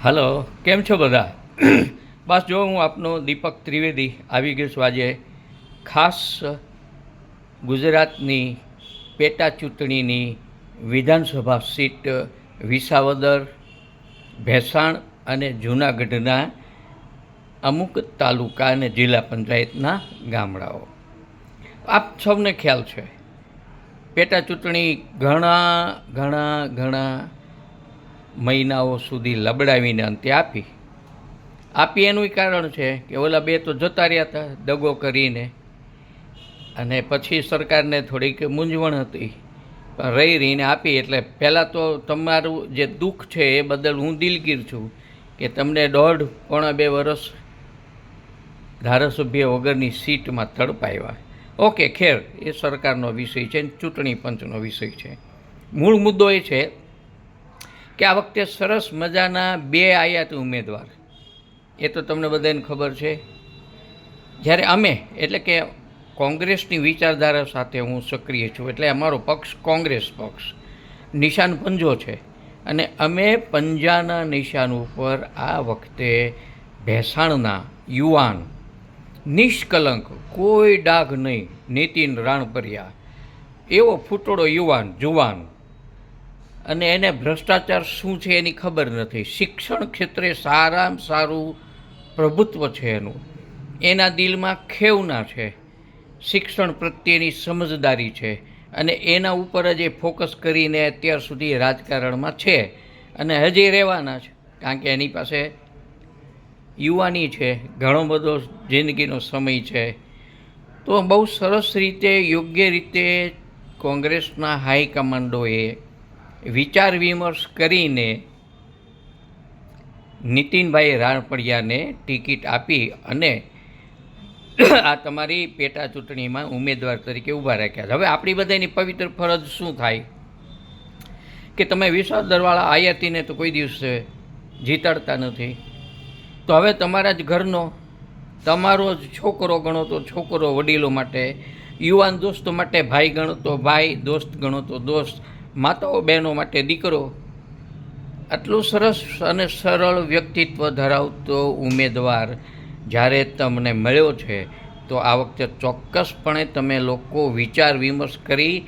Hello, કેમ છો બધા? બસ જો હું આપનો દીપક ત્રિવેદી આવી ગયો છું આજે ખાસ ગુજરાતની પેટા ચૂંટણીની વિધાનસભા સીટ વિસાવદર, ભેસાણ અને જૂનાગઢના અમુક તાલુકા અને જિલ્લા પંચાયતના ગામડાઓ. આપ સૌને ખ્યાલ છે, પેટા ચૂંટણી ઘણા મહિનાઓ સુધી લબડાવીને અંતે આપી એનું કારણ છે કે ઓલા બે તો જતા રહ્યા હતા દગો કરીને, અને પછી સરકારને થોડીક મૂંઝવણ હતી, પણ રહીને આપી. એટલે પહેલાં તો તમારું જે દુઃખ છે એ બદલ હું દિલગીર છું કે તમને 1.5-2 વર્ષ ધારાસભ્ય વગરની સીટમાં તડપાવ્યા. ઓકે, ખેર, એ સરકારનો વિષય છે, ચૂંટણી પંચનો વિષય છે. મૂળ મુદ્દો એ છે કે આ વખતે સરસ મજાના 2 આયાત ઉમેદવાર, એ તો તમને બધાને ખબર છે. જ્યારે અમે, એટલે કે કોંગ્રેસની વિચારધારા સાથે હું સક્રિય છું, એટલે અમારો પક્ષ કોંગ્રેસ પક્ષ, નિશાન પંજો છે, અને અમે પંજાના નિશાન ઉપર આ વખતે ભેસાણના યુવાન, નિષ્કલંક, કોઈ ડાઘ નહીં, નીતિન રાણપરિયા, એવો ફૂટોડો યુવાન, જુવાન, અને એને ભ્રષ્ટાચાર શું છે એની ખબર નથી. શિક્ષણ ક્ષેત્રે સારામાં સારું પ્રભુત્વ છે એનું, એના દિલમાં ખેવના છે, શિક્ષણ પ્રત્યેની સમજદારી છે, અને એના ઉપર જ એ ફોકસ કરીને અત્યાર સુધી રાજકારણમાં છે અને હજી રહેવાના છે, કારણ કે એની પાસે યુવાની છે, ઘણો બધો જિંદગીનો સમય છે. તો બહુ સરસ રીતે, યોગ્ય રીતે કોંગ્રેસના હાઈકમાન્ડોએ વિચાર વિમર્શ કરીને નીતિનભાઈ રાણપડિયાને ટિકિટ આપી અને આ તમારી પેટા ચૂંટણીમાં ઉમેદવાર તરીકે ઊભા રાખ્યા છે. હવે આપણી બધાની પવિત્ર ફરજ શું થાય કે તમે વિસાવદરવાળા આયાતીને તો કોઈ દિવસે જીતાડતા નથી, તો હવે તમારા જ ઘરનો, તમારો જ છોકરો ગણો તો છોકરો, વડીલો માટે, યુવાન દોસ્તો માટે ભાઈ ગણો તો ભાઈ, દોસ્ત ગણો તો દોસ્ત, માતાઓ બહેનો માટે દીકરો, આટલું સરસ અને સરળ વ્યક્તિત્વ ધરાવતો ઉમેદવાર જ્યારે તમને મળ્યો છે, તો આ વખતે ચોક્કસપણે તમે લોકો વિચાર વિમર્શ કરી,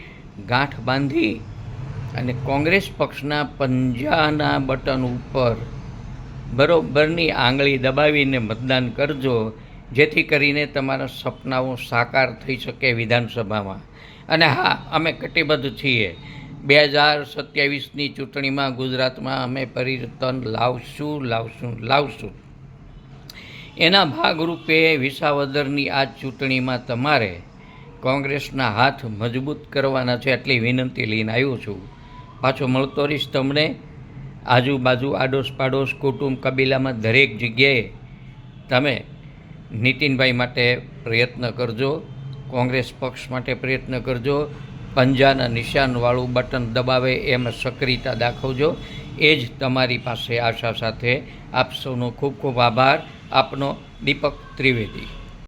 ગાંઠ બાંધી અને કોંગ્રેસ પક્ષના પંજાના બટન ઉપર બરોબરની આંગળી દબાવીને મતદાન કરજો, જેથી કરીને તમારા સપનાઓ સાકાર થઈ શકે વિધાનસભામાં. અને હા, અમે કટિબદ્ધ છીએ, 2027ની ચૂંટણીમાં ગુજરાતમાં અમે પરિવર્તન લાવશું. એના ભાગરૂપે વિસાવદરની આ ચૂંટણીમાં તમારે કોંગ્રેસના હાથ મજબૂત કરવાના છે, એટલી વિનંતી લઈને આવ્યો છું. પાછો મળતો રહીશ તમને. આજુબાજુ, આડોશ પાડોશ, કુટુંબ, કબીલામાં દરેક જગ્યાએ તમે નીતિનભાઈ માટે પ્રયત્ન કરજો, કોંગ્રેસ પક્ષ માટે પ્રયત્ન કરજો, પંજાના નિશાનવાળું બટન દબાવે એમ સક્રિયતા દાખવજો. એ જ તમારી પાસે આશા સાથે આપ સૌનો ખૂબ ખૂબ આભાર. આપનો દીપક ત્રિવેદી.